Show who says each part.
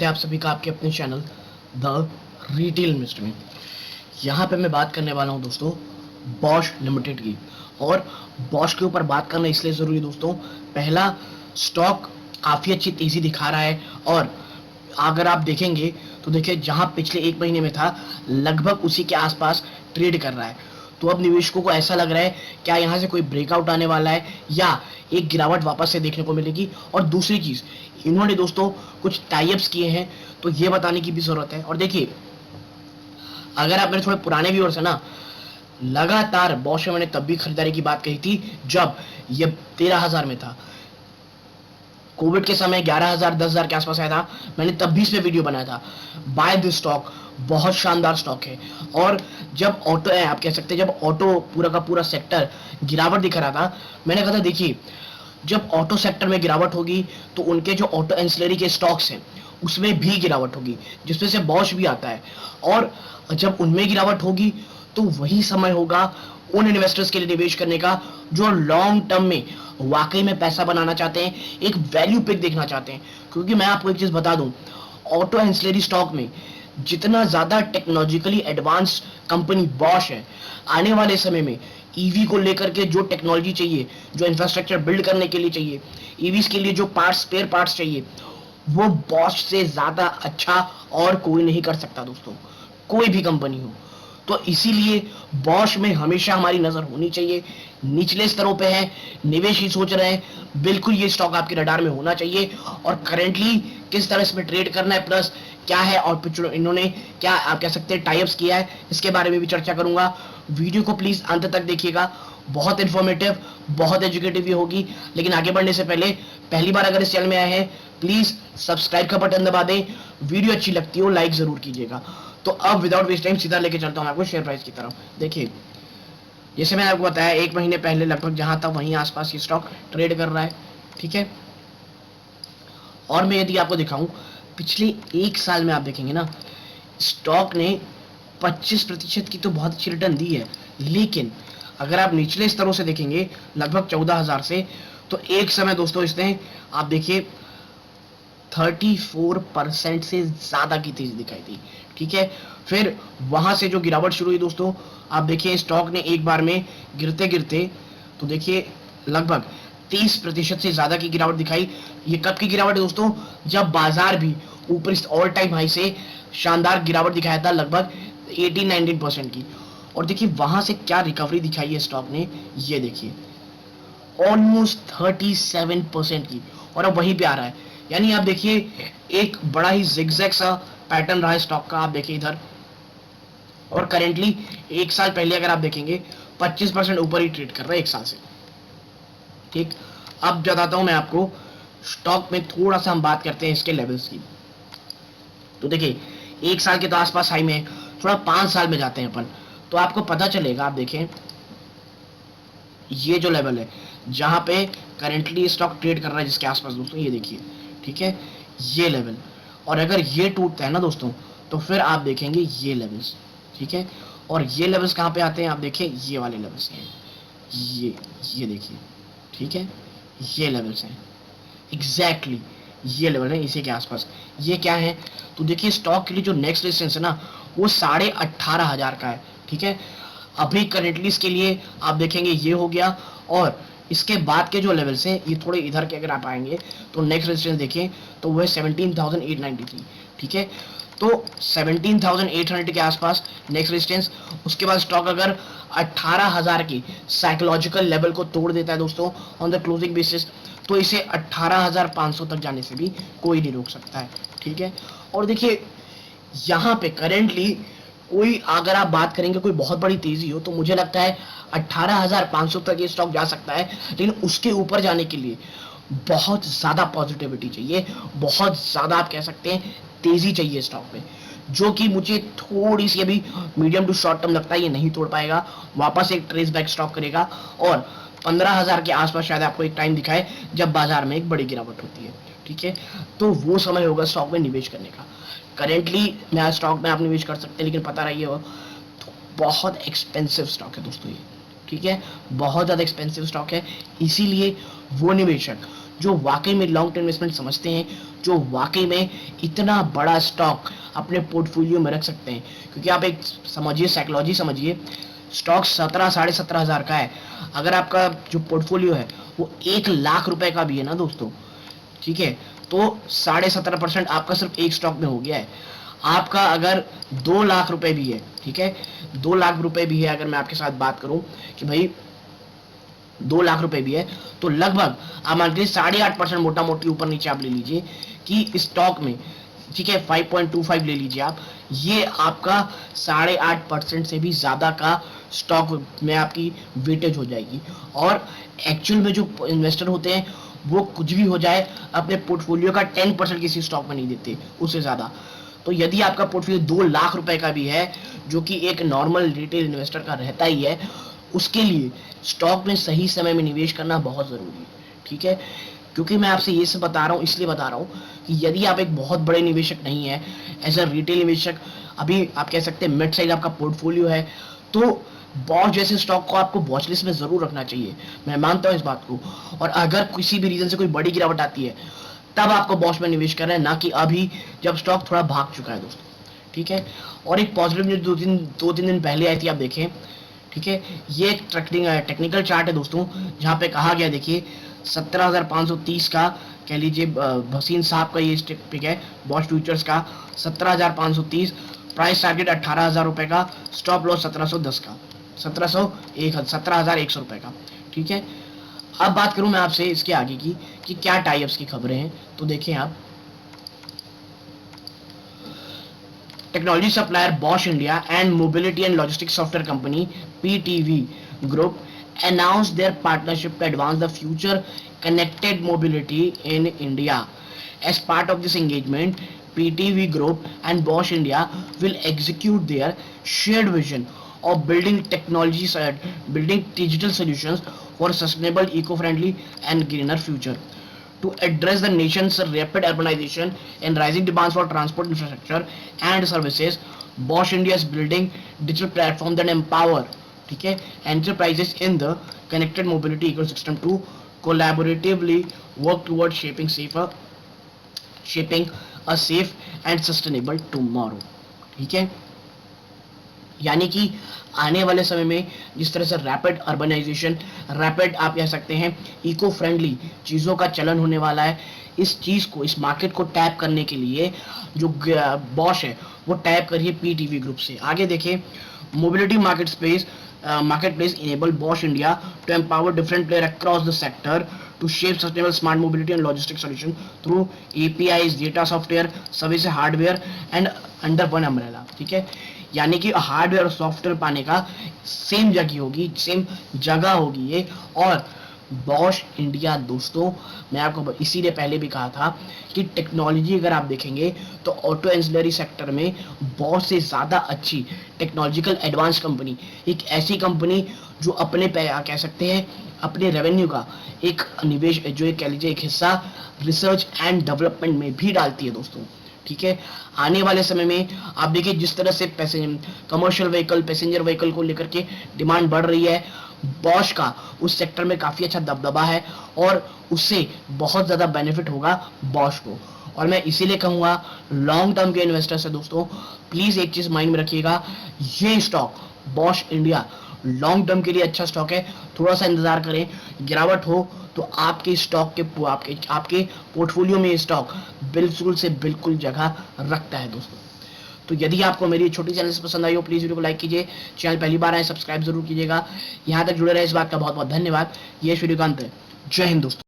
Speaker 1: है आप सभी का आपके अपने चैनल द रिटेल इन्वेस्टर में। यहाँ पे मैं बात करने वाला हूँ दोस्तों बॉश लिमिटेड की। और बॉश के ऊपर बात करना इसलिए ज़रूरी दोस्तों, पहला स्टॉक काफ़ी अच्छी तेज़ी दिखा रहा है। और अगर आप देखेंगे तो देखिए जहाँ पिछले एक महीने में था लगभग उसी के आसपास ट्रेड कर रहा है। तो अब निवेशकों को ऐसा लग रहा है क्या यहाँ से कोई ब्रेकआउट आने वाला है या एक गिरावट वापस से देखने को मिलेगी। और दूसरी चीज़, इन्होंने दोस्तों कुछ टाइप्स किए हैं तो ये बताने की भी ज़रूरत है। और देखिए अगर आप मेरे थोड़े पुराने व्यूअर्स हैं ना, लगातार बॉश में मैंने तब भी खरीदारी की बात कही थी जब ये 13,000 में था। कोविड के समय 11,000 10,000 के आसपास आया था, मैंने तब भी इस पे वीडियो बनाया था। बाय दिस स्टॉक, बहुत शानदार स्टॉक है। और जब ऑटो है, आप कह सकते हैं जब ऑटो पूरा का पूरा सेक्टर गिरावट दिखा रहा था, मैंने कहा था देखिए जब ऑटो सेक्टर में गिरावट होगी तो उनके जो ऑटो एंसिलरी के स्टॉक्स हैं उसमें भी गिरावट होगी, जिसमें से बॉश भी आता है। और जब उनमें गिरावट होगी तो वही समय होगा उन इन्वेस्टर्स के लिए निवेश करने का जो लॉन्ग टर्म में वाकई में पैसा बनाना चाहते हैं, एक वैल्यू पिक देखना चाहते हैं। क्योंकि मैं आपको एक चीज बता दूं, ऑटो एंसिलरी स्टॉक में जितना ज्यादा टेक्नोलॉजिकली एडवांस कंपनी बॉश है, आने वाले समय में ईवी को लेकर के जो टेक्नोलॉजी चाहिए, जो इंफ्रास्ट्रक्चर बिल्ड करने के लिए चाहिए, ईवीज के लिए जो पार्ट्स स्पेयर पार्ट्स चाहिए, वो बॉश से ज्यादा अच्छा और कोई नहीं कर सकता दोस्तों, कोई भी कंपनी हो। तो इसीलिए बॉश में हमेशा हमारी नजर होनी चाहिए। निचले स्तरों पे है, निवेश ही सोच रहे हैं, बिल्कुल ये स्टॉक आपके रडार में होना चाहिए। और करेंटली किस तरह इसमें ट्रेड करना है, प्लस क्या है और इन्होंने क्या आप कह सकते हैं टाइप्स किया है, इसके बारे में भी चर्चा करूंगा। वीडियो को प्लीज अंत तक देखिएगा, बहुत इन्फॉर्मेटिव बहुत एजुकेटिव भी होगी। लेकिन आगे बढ़ने से पहले पहली बार अगर इस चैनल में आए हैं प्लीज सब्सक्राइब का बटन दबा दें, वीडियो अच्छी लगती हो लाइक जरूर कीजिएगा। तो अब विदाउट वेस्ट टाइम सीधा लेके चलता हूँ आपको शेयर प्राइस की तरफ। देखिए जैसे मैंने आपको बताया एक महीने पहले लगभग जहां था वहीं आसपास ये स्टॉक ट्रेड कर रहा है, ठीक है। और मैं यदि आपको दिखाऊं पिछले एक साल में आप देखेंगे ना, स्टॉक ने 25% की तो बहुत अच्छी रिटर्न दी है। लेकिन अगर आप निचले स्तरों से देखेंगे लगभग 14,000 से, तो एक समय दोस्तों इसने आप देखिए 34% से ज्यादा की तेजी दिखाई थी, ठीक है। फिर वहां से जो गिरावट शुरू हुई दोस्तों, आप देखिए स्टॉक ने एक बार में गिरते गिरते तो देखिए लगभग 30% से ज्यादा की गिरावट दिखाई। ये कब की गिरावट है दोस्तों, जब बाजार भी ऊपर इस ऑल टाइम हाई से शानदार गिरावट दिखाया था लगभग 18-19% की। और देखिए वहां से क्या रिकवरी दिखाई है स्टॉक ने, ये देखिए ऑलमोस्ट 37% की, और अब वहीं पे आ रहा है। यानी आप देखिए एक बड़ा ही जिगजैग सा पैटर्न रहा है स्टॉक का, आप देखिए इधर। और करेंटली एक साल पहले अगर आप देखेंगे 25% ऊपर ही ट्रेड कर रहा है एक साल से, ठीक। अब बताता हूं मैं आपको स्टॉक में थोड़ा सा हम बात करते हैं इसके लेवल्स की। तो देखिए एक साल के तो आसपास हाई में, थोड़ा 5 साल में जाते हैं अपन तो आपको पता चलेगा। आप देखें ये जो लेवल है जहां पे करेंटली स्टॉक ट्रेड कर रहा है जिसके आसपास दोस्तों, ये देखिए, ठीक है, ये लेवल। और अगर ये टूटता है ना दोस्तों तो फिर आप देखेंगे ये लेवल्स, ठीक है। और ये लेवल्स कहाँ पे आते हैं, आप देखें ये वाले लेवल्स हैं, ये देखिए, ठीक है, ये लेवल्स हैं एग्जैक्टली, ये लेवल है इसी के आसपास। ये क्या है तो देखिए स्टॉक के लिए जो नेक्स्ट रेजिस्टेंस है ना वो 18,500 का है, ठीक है। अभी करेंटली इसके लिए आप देखेंगे ये हो गया। और इसके बाद के जो लेवल्स हैं ये थोड़े इधर के अगर आप आएंगे तो नेक्स्ट रेजिस्टेंस देखें तो वो है 17,893, ठीक है। तो 17,800 के आसपास नेक्स्ट रेजिस्टेंस। उसके बाद स्टॉक अगर 18,000 की साइकोलॉजिकल लेवल को तोड़ देता है दोस्तों ऑन द क्लोजिंग बेसिस, तो इसे 18,500 तक जाने से भी कोई नहीं रोक सकता है, ठीक है। और देखिए यहाँ पे करेंटली कोई अगर आप बात करेंगे कोई बहुत बड़ी तेजी हो तो मुझे लगता है 18,500 तक ये स्टॉक जा सकता है। लेकिन उसके ऊपर जाने के लिए बहुत ज्यादा पॉजिटिविटी चाहिए, बहुत ज्यादा आप कह सकते हैं तेजी चाहिए स्टॉक में, जो कि मुझे थोड़ी सी अभी मीडियम टू शॉर्ट टर्म लगता है ये नहीं तोड़ पाएगा। वापस एक ट्रेस बैक स्टॉक करेगा और 15,000 के आसपास शायद आपको एक टाइम दिखाए जब बाजार में एक बड़ी गिरावट होती है, ठीक है। तो वो समय होगा स्टॉक में निवेश करने का। करेंटली मैं स्टॉक में आप निवेश कर सकते हैं, लेकिन पता रहिए वो तो बहुत एक्सपेंसिव स्टॉक है दोस्तों ये, ठीक है, बहुत ज़्यादा एक्सपेंसिव स्टॉक है। इसीलिए वो निवेशक जो वाकई में लॉन्ग टर्म इन्वेस्टमेंट समझते हैं, जो वाकई में इतना बड़ा स्टॉक अपने पोर्टफोलियो में रख सकते हैं। क्योंकि आप एक समझिए, साइकोलॉजी समझिए, स्टॉक 17 साढ़े 17 हजार का है, अगर आपका जो पोर्टफोलियो है वो 1 लाख रुपए का भी है ना दोस्तों, ठीक है, तो 17.5% आपका सिर्फ एक स्टॉक में हो गया है। आपका अगर 2 लाख रुपए भी है, ठीक है, 2 लाख रुपए भी है, अगर मैं आपके साथ बात करूं कि भाई 2 लाख रुपए भी है, तो लगभग आप मान लीजिए 8.5% मोटा मोटी ऊपर नीचे आप ले लीजिए कि स्टॉक में, ठीक है, 5.25 ले लीजिए आप, ये आपका 8.5% से भी ज्यादा का स्टॉक में आपकी वेटेज हो जाएगी। और एक्चुअल में जो इन्वेस्टर होते हैं वो कुछ भी हो जाए अपने पोर्टफोलियो का 10% किसी स्टॉक में नहीं देते, उससे ज्यादा। तो यदि आपका पोर्टफोलियो 2 लाख रुपए का भी है, जो कि एक नॉर्मल रिटेल इन्वेस्टर का रहता ही है, उसके लिए स्टॉक में सही समय में निवेश करना बहुत जरूरी है, ठीक है। क्योंकि मैं आपसे ये सब बता रहा हूँ, इसलिए बता रहा हूँ कि यदि आप एक बहुत बड़े निवेशक नहीं है, एज अ रिटेल निवेशक, अभी आप कह सकते हैं मिड साइज आपका पोर्टफोलियो है, तो बॉश जैसे स्टॉक को आपको वॉच लिस्ट में जरूर रखना चाहिए, मैं मानता हूँ इस बात को। और अगर किसी भी रीजन से कोई बड़ी गिरावट आती है, तब आपको बॉश में निवेश करना है, ना कि अभी जब स्टॉक थोड़ा भाग चुका है दोस्तों, ठीक है। और एक पॉजिटिव न्यूज 2-3 दिन पहले आई थी, आप देखें, ठीक है, ये एक टेक्निकल चार्ट है दोस्तों, जहां पे कहा गया, देखिए 17,530 का, कह लीजिए भसीन साहब का ये स्टिक पिक है बॉश फ्यूचर्स का, 17,530, प्राइस टारगेट 18,000 रुपए का, स्टॉप लॉस 1710 का, 17,100 रुपए का, ठीक है। अब बात करूं मैं आपसे इसके आगे की कि क्या टाइप्स की खबरें हैं, तो देखें आप, technology supplier Bosch India and mobility and logistics software company PTV Group announced their partnership to advance the future connected mobility in India. As part of this engagement, PTV Group and Bosch India will execute their shared vision of building digital solutions for sustainable, eco-friendly, and greener future. To address the nation's rapid urbanization and rising demands for transport infrastructure and services, Bosch India is building digital platform that empower, ठीक है, enterprises in the connected mobility ecosystem to collaboratively work towards shaping a safe and sustainable tomorrow, ठीक है। यानी कि आने वाले समय में जिस तरह से रैपिड अर्बनाइजेशन, रैपिड आप कह सकते हैं इको फ्रेंडली चीज़ों का चलन होने वाला है, इस चीज़ को, इस मार्केट को टैप करने के लिए जो बॉश है वो टैप करिए पीटीवी ग्रुप से। आगे देखें, mobility marketplace enable Bosch India to empower different players across the sector to shape sustainable smart mobility and logistics solution through APIs, data software, service hardware and under one umbrella, ठीक है। यानी कि hardware और software पाने का same जगह होगी, same जगह होगी ये। और बॉश इंडिया दोस्तों, मैं आपको इसीलिए पहले भी कहा था कि टेक्नोलॉजी अगर आप देखेंगे तो ऑटो एंसिलरी सेक्टर में बॉश से ज़्यादा अच्छी टेक्नोलॉजिकल एडवांस कंपनी, एक ऐसी कंपनी जो अपने कह सकते हैं अपने रेवेन्यू का एक निवेश, जो एक कह लीजिए एक हिस्सा रिसर्च एंड डेवलपमेंट में भी डालती है दोस्तों, ठीक है। आने वाले समय में आप देखिए जिस तरह से कमर्शियल व्हीकल, पैसेंजर व्हीकल को लेकर के डिमांड बढ़ रही है, बॉश का उस सेक्टर में काफी अच्छा दबदबा है और उससे बहुत ज्यादा बेनिफिट होगा बॉश को। और मैं इसीलिए कहूंगा लॉन्ग टर्म के इन्वेस्टर्स है दोस्तों, प्लीज एक चीज माइंड में रखिएगा, ये stock Bosch India long term के लिए अच्छा स्टॉक है। थोड़ा सा इंतजार करें, गिरावट हो तो आपके स्टॉक के आपके पोर्टफोलियो में स्टॉक बिल्कुल से बिल्कुल जगह रखता है दोस्तों। तो यदि आपको मेरी छोटी चैनल से पसंद आई हो, प्लीज वीडियो को लाइक कीजिए, चैनल पहली बार आए सब्सक्राइब जरूर कीजिएगा। यहाँ तक जुड़े रहे इस बात का बहुत बहुत धन्यवाद। ये वीडियो का अंत है। जय हिंद दोस्तों।